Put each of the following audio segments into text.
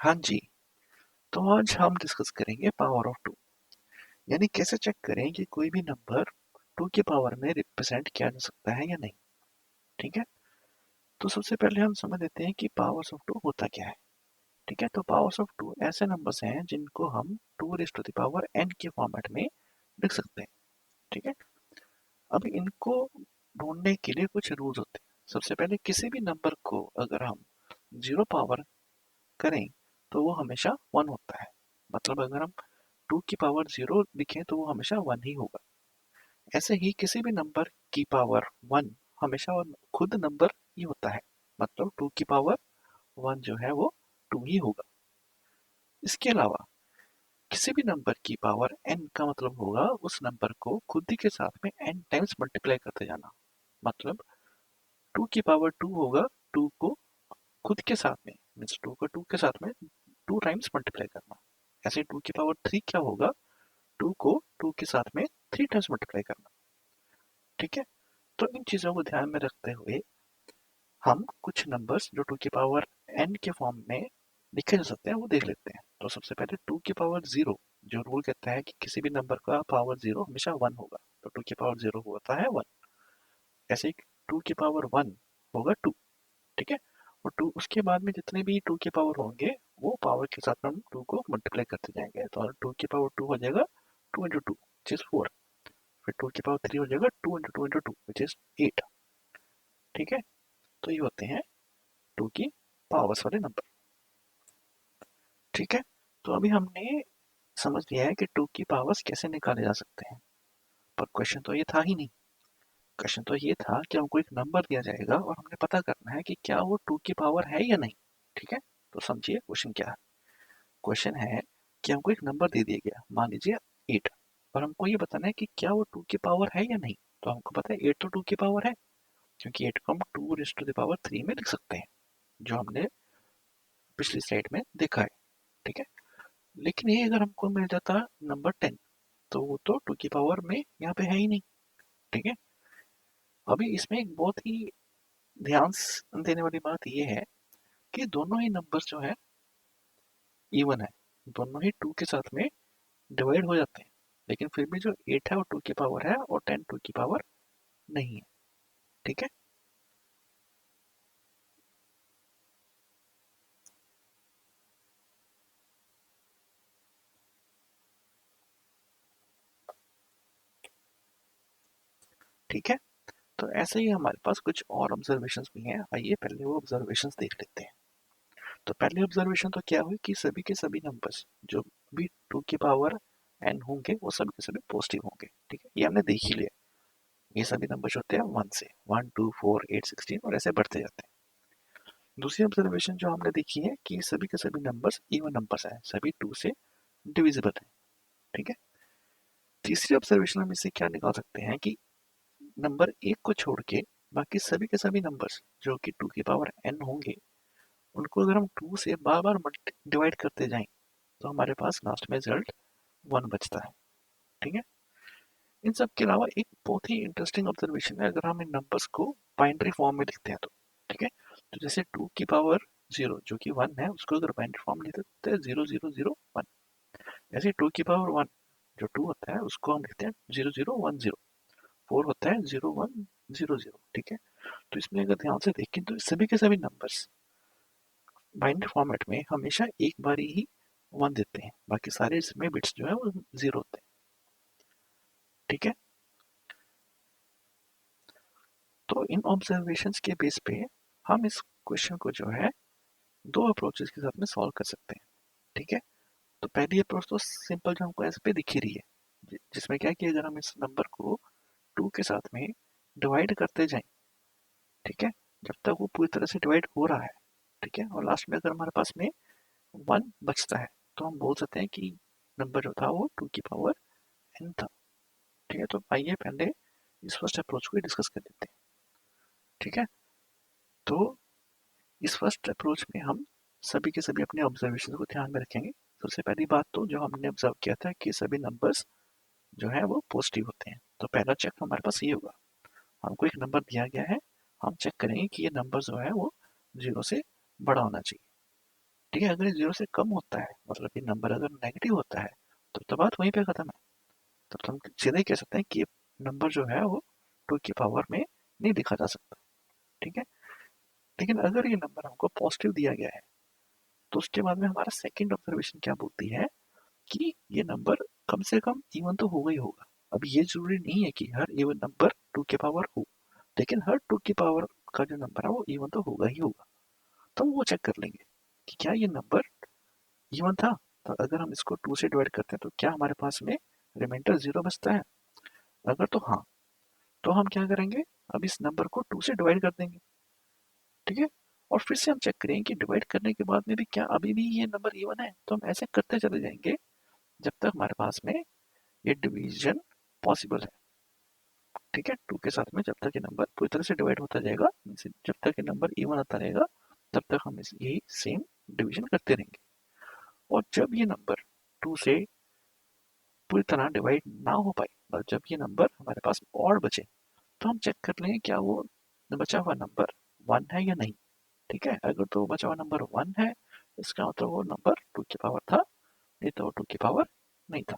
हाँ जी, तो आज हम डिस्कस करेंगे पावर ऑफ टू। यानी कैसे चेक करें कि कोई भी नंबर टू की पावर में रिप्रेजेंट किया जा सकता है या नहीं। ठीक है, तो सबसे पहले हम समझ लेते हैं कि पावर्स ऑफ टू होता क्या है। ठीक है, तो पावर्स ऑफ टू ऐसे नंबर्स हैं जिनको हम two raise to the power n के फॉर्मेट में लिख सकते हैं। ठीक है, अब इनको ढूंढने के लिए कुछ रूल्स होते हैं। सबसे पहले किसी भी नंबर को अगर हम जीरो पावर करें तो वो हमेशा वन होता है। मतलब अगर हम टू की पावर जीरो लिखें तो वो हमेशा वन ही होगा। ऐसे ही किसी भी नंबर की पावर वन हमेशा खुद नंबर ही होता है। मतलब टू की पावर वन जो है वो टू ही होगा। इसके अलावा किसी भी नंबर की पावर एन का मतलब होगा उस नंबर को खुद ही के साथ में एन टाइम्स मल्टीप्लाई करते जाना। मतलब टू की पावर टू होगा, टू को खुद के साथ में मीन्स टू को टू के साथ में टू टाइम्स मल्टीप्लाई करना। ऐसे टू की पावर थ्री क्या होगा, टू को टू के साथ में थ्री टाइम्स मल्टीप्लाई करना। ठीक है, तो इन चीज़ों को ध्यान में रखते हुए हम कुछ नंबर्स जो टू की पावर एन के फॉर्म में लिखे जा सकते हैं वो देख लेते हैं। तो सबसे पहले टू की पावर जीरो, जो रूल कहता है कि किसी भी नंबर का पावर जीरो हमेशा वन होगा, तो टू की पावर जीरो होता है वन। ऐसे ही टू की पावर वन होगा टू। ठीक है, और टू उसके बाद में जितने भी टू के पावर होंगे वो पावर के साथ हम टू को मल्टीप्लाई करते जाएंगे। तो टू की पावर टू हो जाएगा two into two which is four. फिर टू की पावर थ्री हो जाएगा two into two which is eight. ठीक है, तो ये होते हैं टू की पावर्स वाले नंबर। ठीक है, तो अभी हमने समझ लिया है कि टू की पावर्स कैसे निकाले जा सकते हैं। पर क्वेश्चन तो ये था ही नहीं। क्वेश्चन तो ये था कि हमको एक नंबर दिया जाएगा और हमने पता करना है कि क्या वो टू की पावर है या नहीं। ठीक है, तो समझिए क्वेश्चन क्या है। क्वेश्चन है कि हमको एक नंबर दे दिया गया, मान लीजिए एट, और हमको ये बताना है कि क्या वो टू की पावर है या नहीं। तो हमको पता है एट तो टू की पावर है, क्योंकि एट को हम two raise to the power three में लिख सकते हैं, जो हमने पिछली स्लाइड में देखा है। ठीक है, लेकिन ये अगर हमको मिल जाता नंबर टेन तो वो तो टू की पावर में यहाँ पे है ही नहीं। ठीक है, अभी इसमें एक बहुत ही ध्यान देने वाली बात ये है कि दोनों ही नंबर जो है इवन है, दोनों ही टू के साथ में डिवाइड हो जाते हैं, लेकिन फिर भी जो एट है वो टू की पावर है और टेन टू की पावर नहीं है। ठीक है, ठीक है, तो ऐसे ही हमारे पास कुछ और ऑब्जर्वेशंस भी हैं। आइए पहले वो ऑब्जर्वेशंस देख लेते हैं। तो पहले ऑब्जर्वेशन तो क्या हुई कि सभी के सभी नंबर्स जो भी टू की पावर एन होंगे वो सभी के सभी पॉजिटिव होंगे। ठीक है, ये हमने देख ही लिया। ये सभी नंबर्स होते हैं वन से, one two four eight sixteen और ऐसे बढ़ते जाते हैं। दूसरी ऑब्जर्वेशन जो हमने देखी है कि सभी के सभी नंबर्स इवन नंबर्स हैं, सभी टू से डिविजिबल हैं। ठीक है, तीसरी ऑब्जर्वेशन हम इससे क्या निकाल सकते हैं कि नंबर एक को छोड़ के बाकी सभी के सभी नंबर्स जो कि टू की पावर एन होंगे उनको अगर हम टू से बार बार डिवाइड करते जाएं तो हमारे पास लास्ट में रिजल्ट वन बचता है। ठीक है, इन सब के अलावा एक बहुत ही इंटरेस्टिंग ऑब्जर्वेशन है अगर हम इन नंबर्स को बाइनरी फॉर्म में लिखते हैं तो। ठीक है, तो जैसे टू की पावर जीरो जो कि वन है उसको अगर बाइनरी फॉर्म में लिखते हैं जीरो जीरो जीरो वन। जैसे टू की पावर वन जो टू होता है उसको हम लिखते हैं zero zero one zero. Four होता है जीरो वन जीरो जीरो। ठीक है, तो इसमें अगर ध्यान से देखें तो सभी के सभी नंबर्स बाइनरी फॉर्मेट में हमेशा एक बारी ही वन देते हैं, बाकी सारे इसमें बिट्स जो है वो जीरो होते हैं। ठीक है, तो इन ऑब्जर्वेशंस के बेस पे हम इस क्वेश्चन को जो है दो अप्रोचेस के साथ में सॉल्व कर सकते हैं। ठीक है, तो पहली अप्रोच तो सिंपल जो हमको ऐसे पे दिख ही रही है, जिसमें क्या है कि अगर हम इस नंबर को टू के साथ में डिवाइड करते जाएं, ठीक है, जब तक वो पूरी तरह से डिवाइड हो रहा है, ठीक है, और लास्ट में अगर हमारे पास में वन बचता है तो हम बोल सकते हैं कि नंबर जो था वो टू की पावर एन था। ठीक है, तो आइए पहले इस फर्स्ट अप्रोच को डिस्कस कर लेते हैं। ठीक है, तो इस फर्स्ट अप्रोच में हम सभी के सभी अपने ऑब्जर्वेशन को ध्यान में रखेंगे। सबसे पहली बात तो जो हमने ऑब्जर्व किया था कि सभी नंबर्स जो है वो पॉजिटिव होते हैं, तो पहला चेक हमारे पास ये होगा। हमको एक नंबर दिया गया है, हम चेक करेंगे कि ये नंबर जो है वो जीरो से बड़ा होना चाहिए। ठीक है, अगर ये 0 से कम होता है, मतलब ये नंबर अगर नेगेटिव होता है, तो बात वहीं पे खत्म है। तब तो हम सीधे ही कह सकते हैं कि ये नंबर जो है वो 2 की पावर में नहीं लिखा जा सकता। ठीक है, लेकिन अगर ये नंबर हमको पॉजिटिव दिया गया है, तो उसके बाद में हमारा सेकंड ऑब्जर्वेशन क्या बोलती है कि ये नंबर कम से कम इवन तो होगा ही होगा। अब ये जरूरी नहीं है कि हर इवन नंबर 2 की पावर हो, लेकिन हर 2 की पावर का जो नंबर है वो इवन तो होगा ही होगा। तो हम वो चेक कर लेंगे कि क्या ये नंबर इवन था। तो अगर हम इसको 2 से डिवाइड करते हैं तो क्या हमारे पास में रिमाइंडर 0 बचता है? अगर तो हाँ, तो हम क्या करेंगे, अब इस नंबर को 2 से डिवाइड कर देंगे। ठीक है, और फिर से हम चेक करेंगे कि डिवाइड करने के बाद में भी क्या अभी भी ये नंबर इवन है। तो हम ऐसे करते चले जाएंगे जब तक हमारे पास में ये डिवीजन पॉसिबल है। ठीक है, 2 के साथ में जब तक ये नंबर पूरी तरह से डिवाइड होता जाएगा, जब तक ये नंबर इवन आता रहेगा, तब तक हम यही सेम डिवीजन करते रहेंगे। और जब ये नंबर 2 से पूरी तरह डिवाइड ना हो पाए और जब ये नंबर हमारे पास और बचे, तो हम चेक कर लेंगे क्या वो बचा हुआ नंबर 1 है या नहीं। ठीक है, अगर तो बचा हुआ नंबर 1 है, इसका मतलब वो नंबर 2 की पावर था, नहीं तो वो 2 की पावर नहीं था।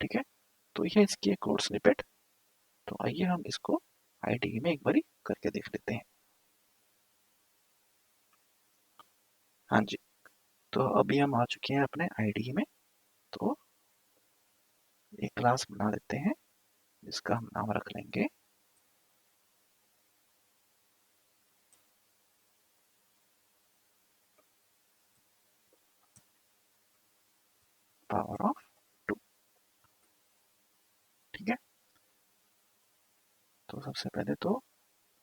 ठीक है, तो यह इसकी एक कोड स्निपेट। तो आइए हम इसको आईडीई में एक बारी करके देख लेते हैं। हाँ जी, तो अभी हम आ चुके हैं अपने आईडीई में। तो एक क्लास बना लेते हैं जिसका हम नाम रख लेंगे पावर ऑफ 2। ठीक है, तो सबसे पहले तो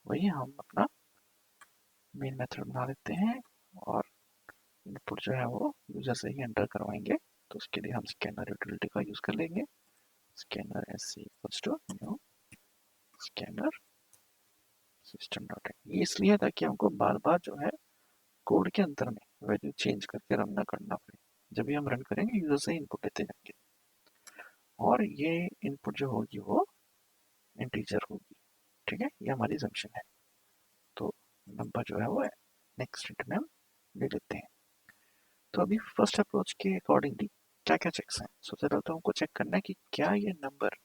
वही हम अपना मेन मेथड बना लेते हैं और इनपुट जो है वो यूजर से ही एंटर करवाएंगे। तो उसके लिए हम स्कैनर यूटिलिटी का यूज कर लेंगे। Scanner S equals to new scanner system dot in. ये इसलिए ताकि हमको बार बार जो है कोड के अंदर में वैल्यू चेंज करके रन ना करना पड़े। जब भी हम रन करेंगे यूजर से इनपुट लेते जाएंगे और ये इनपुट जो होगी वो इंटीजर होगी। ठीक है, ये हमारी assumption है। तो नंबर जो है वो नेक्स्ट स्टेट में हम ले लेते हैं। तो अभी फर्स्ट अप्रोच के अकॉर्डिंगली क्या क्या चेक्स हैं। सबसे पहले तो हमको चेक करना है कि क्या ये नंबर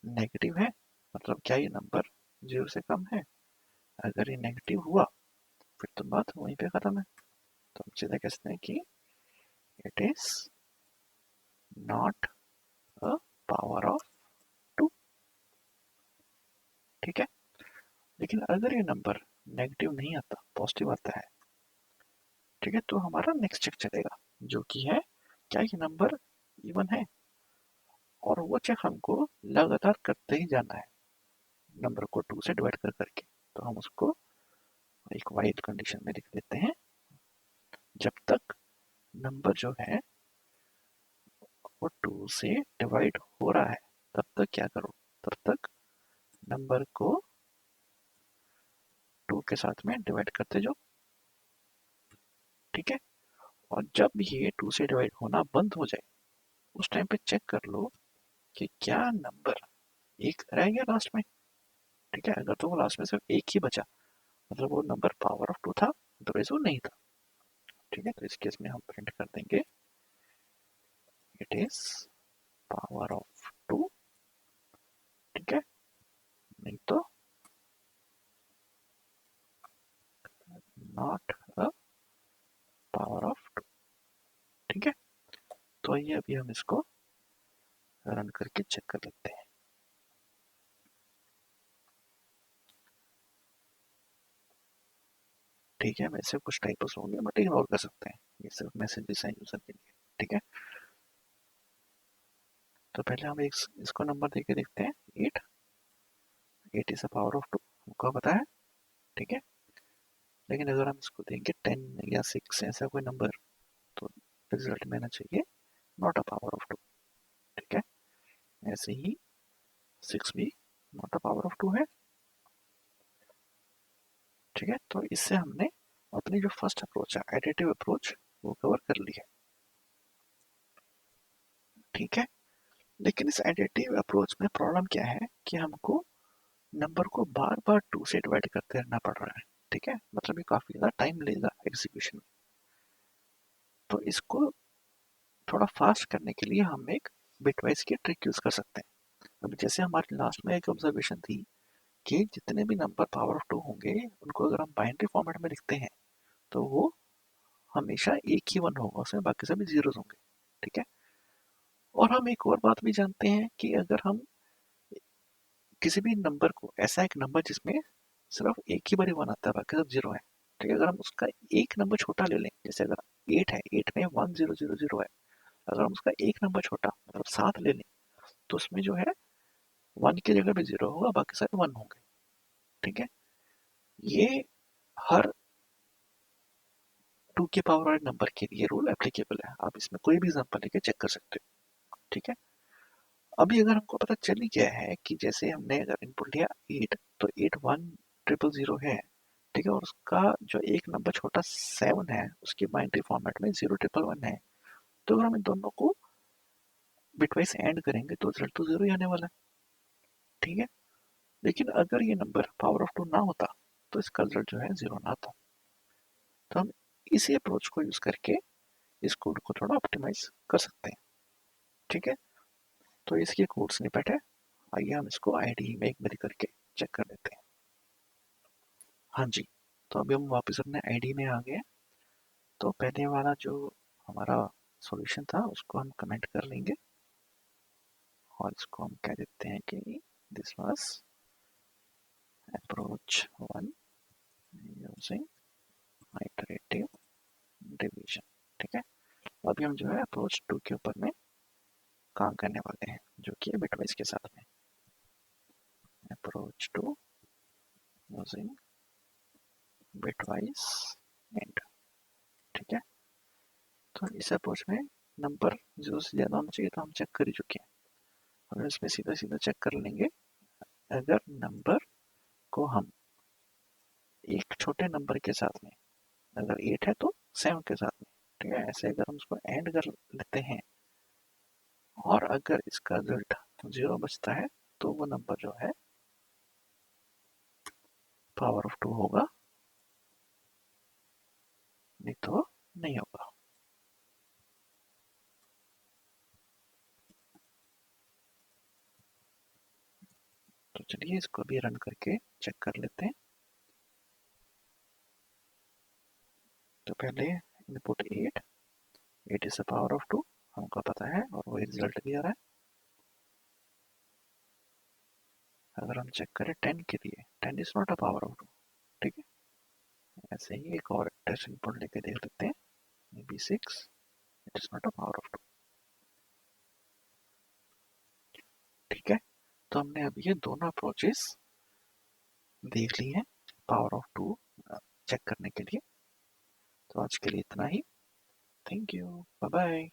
नेगेटिव है, मतलब क्या ये नंबर 0 से कम है। अगर ये नेगेटिव हुआ फिर तो बात वहीं पे खत्म है। तो हम सीधा कह सकते हैं कि it is not a power of 2। ठीक है, लेकिन अगर ये नंबर नेगेटिव नहीं आता, पॉजिटिव आता है, ठीक है, तो हमारा नेक्स्ट चेक चलेगा जो कि है क्या ये नंबर इवन है। और वो चेक हमको लगातार करते ही जाना है, नंबर को 2 से डिवाइड कर करके। तो हम उसको एक वाइड कंडीशन में लिख देते हैं, जब तक नंबर जो है वो 2 से डिवाइड हो रहा है तब तक क्या करो, तब तक नंबर को 2 के साथ में डिवाइड करते जाओ। ठीक है, और जब ये 2 से डिवाइड होना बंद हो जाए, उस टाइम पे चेक कर लो कि क्या नंबर एक रह गया लास्ट में। ठीक है, अगर तो वो लास्ट में सिर्फ एक ही बचा, मतलब वो नंबर पावर ऑफ 2 था, अदरवाइज वो नहीं था। ठीक है, तो इस केस में हम प्रिंट कर देंगे इट इज पावर ऑफ 2। ठीक है, नहीं तो नॉट अ पावर ऑफ 2। ठीक है, तो आइए अभी हम इसको रन करके चेक कर लेते हैं। ठीक है, वैसे कुछ टाइप्स होंगे बट इग्नोर कर सकते हैं, ये सिर्फ मैसेजेस हैं यूजर के लिए। ठीक है, तो पहले हम एक इसको नंबर देके देखते हैं 8। 8 इज अ पावर ऑफ 2 हमको पता है। ठीक है, लेकिन अगर हम इसको देंगे 10 या 6 ऐसा कोई नंबर, तो रिजल्ट में आना चाहिए नॉट अ पावर ऑफ 2। ठीक है, ऐसे ही 6 भी नॉट अ पावर ऑफ 2 है। ठीक है, तो इससे हमने अपनी जो फर्स्ट अप्रोच है एडिटिव अप्रोच वो कवर कर ली है। ठीक है, लेकिन इस एडिटिव अप्रोच में प्रॉब्लम क्या है कि हमको नंबर को बार बार 2 से डिवाइड करते रहना पड़ रहा है। ठीक है, मतलब ये काफी ज्यादा टाइम लेगा एग्जीक्यूशन में। तो इसको थोड़ा फास्ट करने के लिए हम एक बिटवाइज की ट्रिक यूज कर सकते हैं। अब जैसे हमारे लास्ट में एक ऑब्जर्वेशन थी कि जितने भी नंबर पावर ऑफ 2 होंगे उनको अगर हम बाइनरी फॉर्मेट में लिखते हैं तो वो हमेशा एक ही वन होगा, उसमें बाकी सभी जीरोस होंगे। ठीक है। और हम एक और बात भी जानते हैं कि अगर हम किसी भी नंबर को, ऐसा एक नंबर जिसमें सिर्फ एक ही बार वन आता है बाकी सब जीरो है, ठीक है, अगर हम उसका एक नंबर छोटा ले लें, जैसे अगर 8 है, 8 में 1000 है, अगर हम उसका एक नंबर छोटा मतलब 7 ले लें तो उसमें जो है वन की जगह पे जीरो होगा, बाकी सारे वन होंगे। ठीक है। ये हर टू के पावर वाले नंबर के लिए रूल एप्लीकेबल है, आप इसमें कोई भी एग्जांपल लेके चेक कर सकते हो। ठीक है। अभी अगर हमको पता चल ही गया है कि जैसे हमने अगर इनपुट लिया 8, तो 8 1000 है, ठीक है, और उसका जो एक नंबर छोटा 7 है उसकी बाइनरी फॉर्मेट में 0111 है, तो अगर हम इन दोनों को बिटवाइज एंड करेंगे तो रिजल्ट तो जीरो ही आने वाला है। ठीक है। लेकिन अगर ये नंबर पावर ऑफ 2 ना होता तो इसका रिजल्ट जो है जीरो ना आता। तो हम इसी अप्रोच को यूज करके इस कोड को थोड़ा ऑप्टिमाइज कर सकते हैं। ठीक है। तो इसकी कोड स्निपेट है, आइए हम इसको आईडी में एक बार करके चेक कर लेते हैं। हाँ जी। तो अभी हम वापस अपने आईडी में आ गए। तो पहले वाला जो हमारा सॉल्यूशन था उसको हम कमेंट कर लेंगे और इसको हम कह देते हैं कि this was approach 1 using iterative division. ठीक है। अभी हम जो है अप्रोच 2 के ऊपर में काम करने वाले हैं, जो कि है बिटवाइज के साथ में। Approach 2 using bitwise and. ठीक है। तो इस अप्रोच में नंबर जीरो से ज्यादा होना चाहिए, तो हम चेक कर ही चुके हैं। हम इसमें सीधा सीधा चेक कर लेंगे, अगर नंबर को हम एक छोटे नंबर के साथ में, अगर 8 है तो 7 के साथ में, ठीक है, ऐसे अगर हम उसको एंड कर लेते हैं और अगर इसका रिजल्ट जीरो बचता है तो वो नंबर जो है पावर ऑफ 2 होगा, नहीं तो नहीं होगा। तो चलिए इसको भी रन करके चेक कर लेते हैं। तो पहले input 8, 8 is the power of 2 हमको पता है और वही रिजल्ट भी आ रहा है। अगर हम चेक करें 10 के लिए, 10 is not a power of 2। ठीक है। ऐसे ही एक और टेस्ट इनपुट लेके देख लेते हैं, may be 6, it is not a power of 2। ठीक है। तो हमने अब ये दोनों अप्रोचेस देख ली हैं पावर ऑफ 2 चेक करने के लिए। तो आज के लिए इतना ही। Thank you, bye bye.